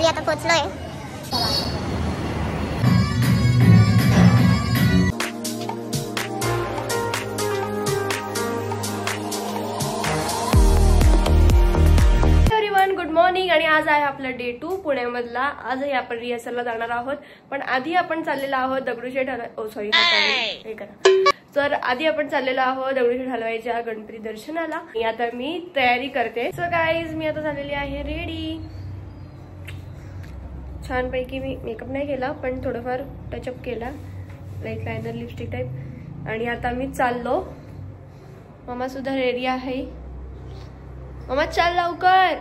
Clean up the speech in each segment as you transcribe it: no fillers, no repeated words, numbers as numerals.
Finally आता पोहोचलोय. Good morning. आणि आज आहे आपला डे 2 पुण्यामधला. आजही आपण रिहर्सलला जाणार आहोत, पण आधी आपण चाललेलो आहोत दगडूशेठ हे करा. तर आधी आपण चाललेलो आहोत दगडूशेठ हलवाईच्या गणपती दर्शनाला. आता मी तयारी करते. सो गाईज, मी आता झालेली आहे रेडी. छानपैकी मी मेकअप नाही केला, पण थोडंफार टचअप केला, लाईट लायनर लिपस्टिक टाईप. आणि आता मी चाललो. मम्मा सुद्धा रेडी आहे. मम्मा चल लवकर.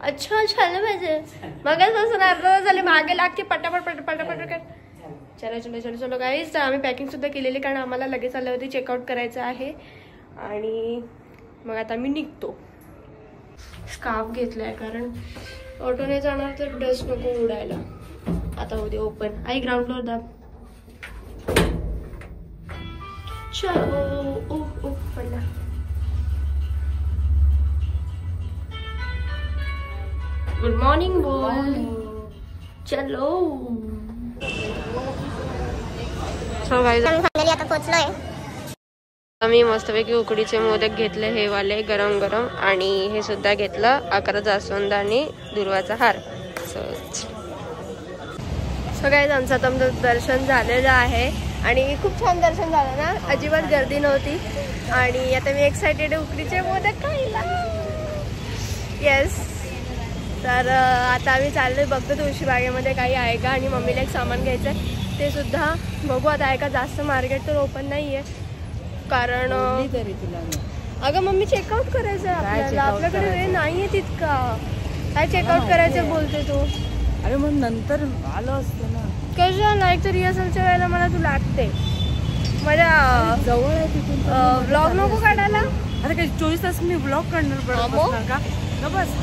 अच्छा झालं माझे. मग अर्धा झाले, मागे लागते पटापट पटापट कर. चलो चलो चलो चलो गाईज. आम्ही पॅकिंग सुद्धा केलेली, कारण आम्हाला लगेच आल्यावरती चेकआउट करायचं आहे. आणि मग आता मी निघतो. स्कार्फ घेतलाय, कारण ऑटोने जाणार तर डस्ट नको उडायला. आता होते ओपन. आई ग्राउंड फ्लोअर दाब. चलो. ओ ओ पडला. गुड मॉर्निंग बोल. चलो. सो गाईज, फायनली आता पोहोचलोय. आम्ही मस्तपैकी उकडीचे मोदक घेतले, हे वाले गरम गरम. आणि हे सुद्धा घेतलं 11 जास्वंद आणि दुर्वाचा हार. सो गाईज, आमचं आता दर्शन झालेलं आहे आणि खूप छान दर्शन झालं ना. अजिबात गर्दी नव्हती. आणि आता मी एक्सायटेड आहे उकडीचे मोदक खायला. येस. तर आता आम्ही चाललोय, बघतो तुळशीबागेमध्ये काही आहे का. आणि मम्मीला एक सामान घ्यायचं आहे, ते सुद्धा बघू आता आहे का. जास्त मार्केट तर ओपन नाही आहे, कारण अगं मम्मी चेकआउट करायचं आहे आपल्याला. आपल्याकडे वेळ नाही आहे तितका. काय चेकआउट करायचं बोलते तू. अरे मग नंतर आलो असतं ना. कसं नाही तर रिहर्सलच्या वेळेला मला तू लागते. माझ्या जवळ आहे तिथून. ब्लॉग नको काढायला. अरे काही 24 तास मी ब्लॉग काढणार का बस.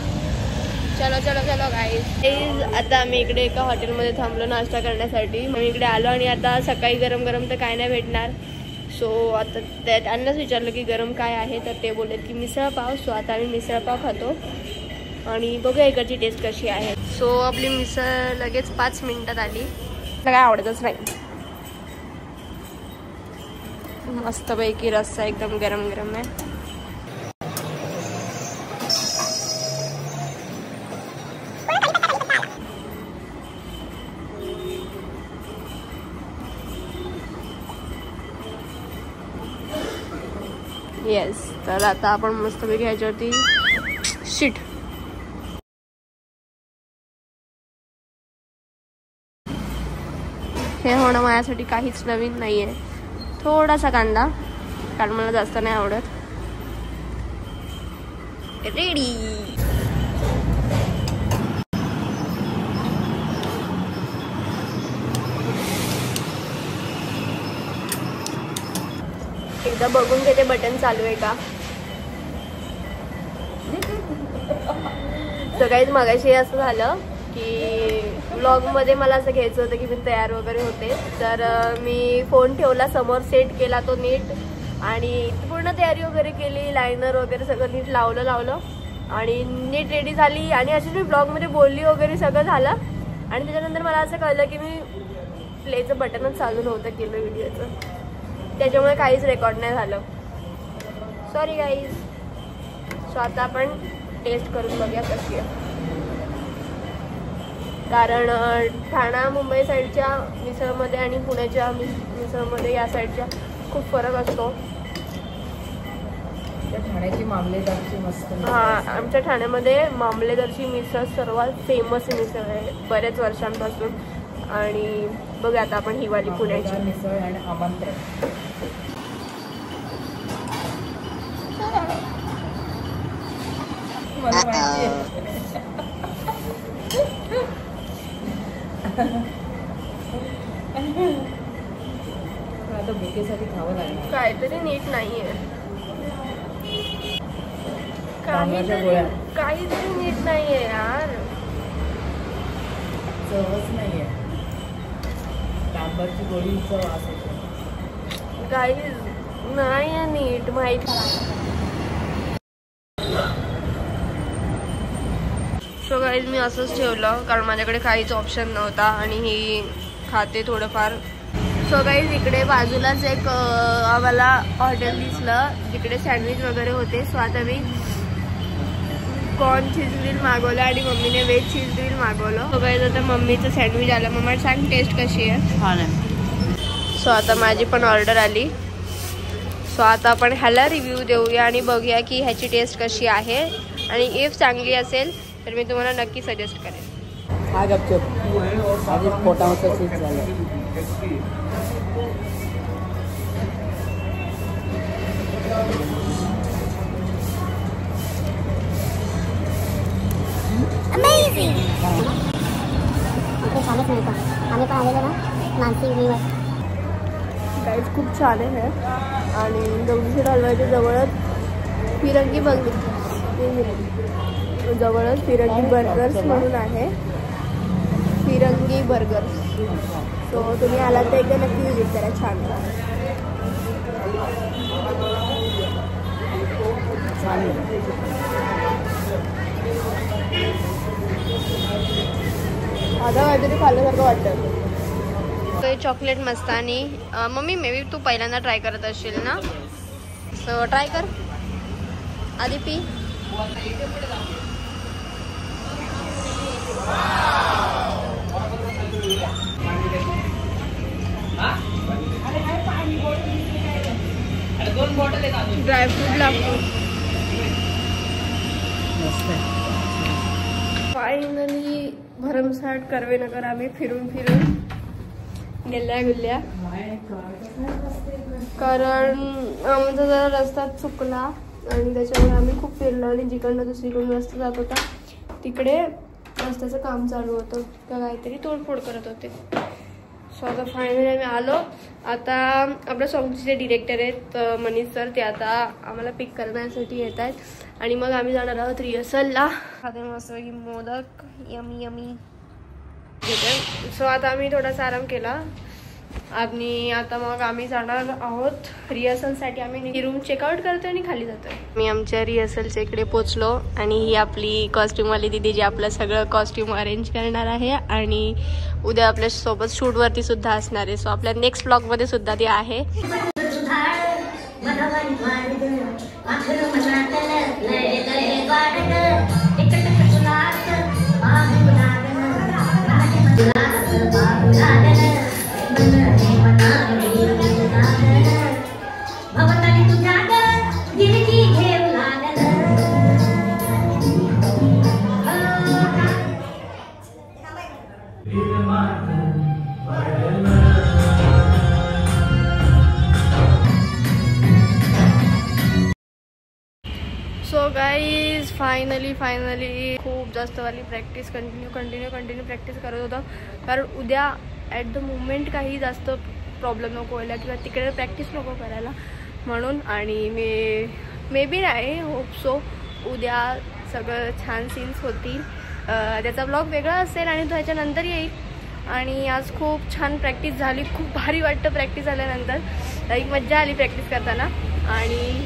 चलो चलो चलो गाईज. आता आम्ही इकडे एका हॉटेलमध्ये थांबलो नाश्ता करण्यासाठी. मग इकडे आलो आणि आता सकाळी गरम गरम तर काय नाही भेटणार. सो आता त्यांनाच विचारलं की गरम काय आहे, तर ते बोलले की मिसळपाव. सो आता आम्ही मिसळपाव खातो आणि बघूया इकडची टेस्ट कशी आहे. सो आपली मिसळ लगेच 5 मिनिटात आली. काय आवडतच नाही. मस्तपैकी रस्सा एकदम गरम गरम आहे. येस. तर आता आपण मस्तपैकी ह्याच्यावरती शीट. हे होणं माझ्यासाठी काहीच नवीन नाहीये. थोडासा कांदा, कारण मला जास्त नाही आवडत. रेडी. एकदा बघून घेते बटन चालू आहे का. सकाळीच मगाशी असं झालं की व्लॉगमध्ये मला असं घ्यायचं होतं की मी तयार वगैरे होते. तर मी फोन ठेवला समोर, सेट केला तो नीट आणि पूर्ण तयारी वगैरे केली. लायनर वगैरे सगळं नीट लावलं आणि नीट रेडी झाली. आणि अशी मी ब्लॉगमध्ये बोलली वगैरे सगळं झालं. आणि त्याच्यानंतर मला असं कळलं की मी प्लेचं बटनच चालू नव्हतं केलं व्हिडिओचं, त्याच्यामुळे काहीच रेकॉर्ड नाही झालं. Sorry guys. सो आता आपण टेस्ट करून बघूया कशी आहे. कारण ठाणा मुंबई साईडच्या मिसळमध्ये आणि पुण्याच्या मिसळमध्ये या साईडच्या खूप फरक असतो. ठाण्याची मामलेदारची मस्त. हां, आमच्या ठाण्यामध्ये मामलेदारची मिसळ सर्वात फेमस मिसळ आहे बऱ्याच वर्षांपासून. आणि बघा आता आपण ही वाली पुण्याची मिसळ आणि आमंत्रण. मला माहिती आहे. आता बुकेसाठी खावं लागणार. काहीतरी नीट नाहीये. काहीतरी नीट नाहीये यार. चवच नाहीये. डांबरची गोळीचा वास येतो. काही नाही नीट माहिती. सो गाईज, गाईज मी असंच ठेवलं कारण माझ्याकडे काहीच ऑप्शन नव्हता आणि ही खाते थोडंफार. सो गाईज इकडे बाजूलाच एक आम्हाला हॉटेल दिसलं जिकडे सँडविच वगैरे होते. सो आता मी कॉर्न चीज ग्रिल मागवलं आणि मम्मीने व्हेज चीज ग्रिल मागवलं. सो गाईज आता मम्मीचं सँडविच आलं. मम्मा सांग टेस्ट कशी आहे. सो आता माझी पण ऑर्डर आली. सो आता आपण ह्याला रिव्ह्यू देऊया आणि बघूया की ह्याची टेस्ट कशी आहे आणि इफ चांगली असेल तर मी तुम्हाला नक्की सजेस्ट करेन. हा गपचूप आधी पोटावरचं चीज झालं. अमेझिंग. छानच मिळतं. आम्ही पण आलेलो ना मानसी युनिवर्स. गाईज खूप छान आहे आणि दगडूशेठ हलवाईच्या जवळच फिरंगी जवळच फिरंगी बर्गर्स म्हणून आहे. फिरंगी बर्गर्स. सो तुम्ही आलात तर एकदा नक्की विजिट करा. छान आता काहीतरी खाल्ल्यासारखं वाटतं. Chocolate Mastani. Mummy may be तू पहिल्यांदा ट्राय करत असशील ना. सो ट्राय कर आधी पी. ड्रायफ्रूट लागतो. फायनली भरमसाठ कर्वेनगर आम्ही फिरून गेल्या गुल्ल्या कारण आमचा जरा रस्ता चुकला आणि त्याच्यामुळे आम्ही खूप फिरलो आणि जिकडनं दुसरीकडून रस्ता जात होता तिकडे रस्त्याचं काम चालू होतं का काहीतरी तोडफोड करत होते. सो आता फायनली आम्ही आलो. आता आपल्या सॉंगचे जे डिरेक्टर आहेत मनीष सर ते आता आम्हाला पिक करण्यासाठी येत आहेत आणि मग आम्ही जाणार आहोत रिहर्सलला. खाते मस्त की मोदक यमी यमी. सो आता आम्ही थोडासा आराम केला आणि आता मग आम्ही जाणार आहोत रिहर्सलसाठी. आम्ही रूम चेकआउट करतो आणि खाली जातो. मी आमच्या रिहर्सलच्या इकडे पोचलो आणि ही आपली कॉस्ट्युमवाली दिदी जी आपलं सगळं कॉस्ट्युम अरेंज करणार आहे आणि उद्या आपल्या सोबत शूटवरती सुद्धा असणार आहे. सो आपल्या नेक्स्ट ब्लॉगमध्ये सुद्धा ती आहे. सो गाईज फायनली खूप जास्त वाली प्रॅक्टिस कंटिन्यू प्रॅक्टिस करत होता कारण उद्या ॲट द मुमेंट काही जास्त प्रॉब्लेम नको व्हायला किंवा तिकडे प्रॅक्टिस नको करायला म्हणून. आणि मे बी नाही होप सो उद्या सगळं छान सीन्स होतील. त्याचा ब्लॉग वेगळा असेल आणि तो ह्याच्यानंतर येईल. आणि आज खूप छान प्रॅक्टिस झाली. खूप भारी वाटतं प्रॅक्टिस झाल्यानंतर. एक मज्जा आली प्रॅक्टिस करताना. आणि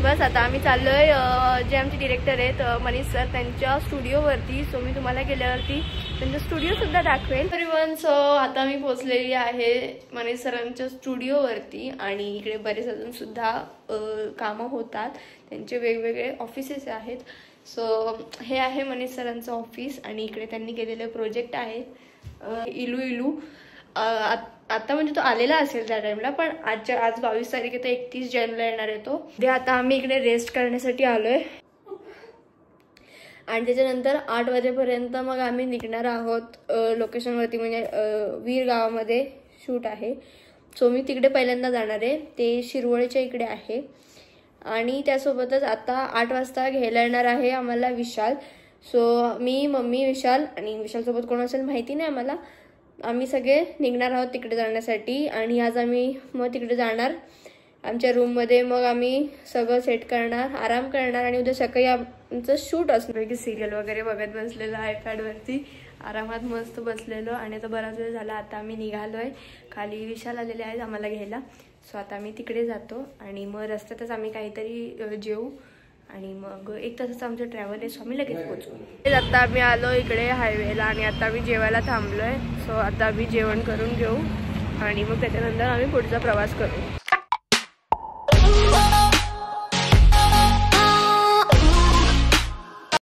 बस आता आम्ही चाललो आहे जे आमचे डिरेक्टर आहेत मनीष सर त्यांच्या स्टुडिओवरती. सो मी तुम्हाला गेल्यावरती त्यांचा स्टुडिओसुद्धा दाखवेल. एव्हरीवन सो आता मी पोचलेली आहे मनीष सरांच्या स्टुडिओवरती आणि इकडे बरेच अजूनसुद्धा कामं होतात. त्यांचे वेगवेगळे ऑफिसेस आहेत. सो हे आहे मनीष सरांचं ऑफिस आणि इकडे त्यांनी केलेले प्रोजेक्ट आहेत इलू. आता म्हणजे तो आलेला असेल त्या टाइमला पण आज 22 तारीख आहे तर 31 जानेवारीला येणार आहे तो. आता आम्ही इकडे रेस्ट करण्यासाठी आलोय आणि त्याच्यानंतर 8 वाजेपर्यंत मग आम्ही निघणार आहोत लोकेशनवरती. म्हणजे वीर गावामध्ये शूट आहे. सो मी तिकडे पहिल्यांदा जाणार आहे. ते शिरवळच्या इकडे आहे. आणि त्यासोबतच आता 8 वाजता घ्यायला येणार आहे आम्हाला विशाल. सो मी मम्मी विशाल आणि विशालसोबत कोण असेल माहिती नाही आम्हाला. आम्ही सगळे निघणार आहोत तिकडे जाण्यासाठी. आणि आज आम्ही मग तिकडे जाणार आमच्या रूममध्ये. मग आम्ही सगळं सेट करणार आराम करणार आणि उद्या सकाळी आमचं शूट असणार की सिरियल वगैरे बघत बसलेलं आयपॅडवरती आरामात मस्त बसलेलो. आणि आता बराच वेळ झाला. आता आम्ही निघालोय खाली. विशाल आलेले आहेत आम्हाला घ्यायला. सो आता आम्ही तिकडे जातो आणि मग रस्त्यातच आम्ही काहीतरी जेवू आणि मग 1 तासाचं आमचं ट्रॅव्हल आहे, सो आम्ही लगेच पोहोचू. आता आम्ही आलो इकडे हायवेला आणि आता आम्ही जेवायला थांबलोय. सो आता आम्ही जेवण करून घेऊ आणि मग त्याच्यानंतर आम्ही पुढचा प्रवास करू.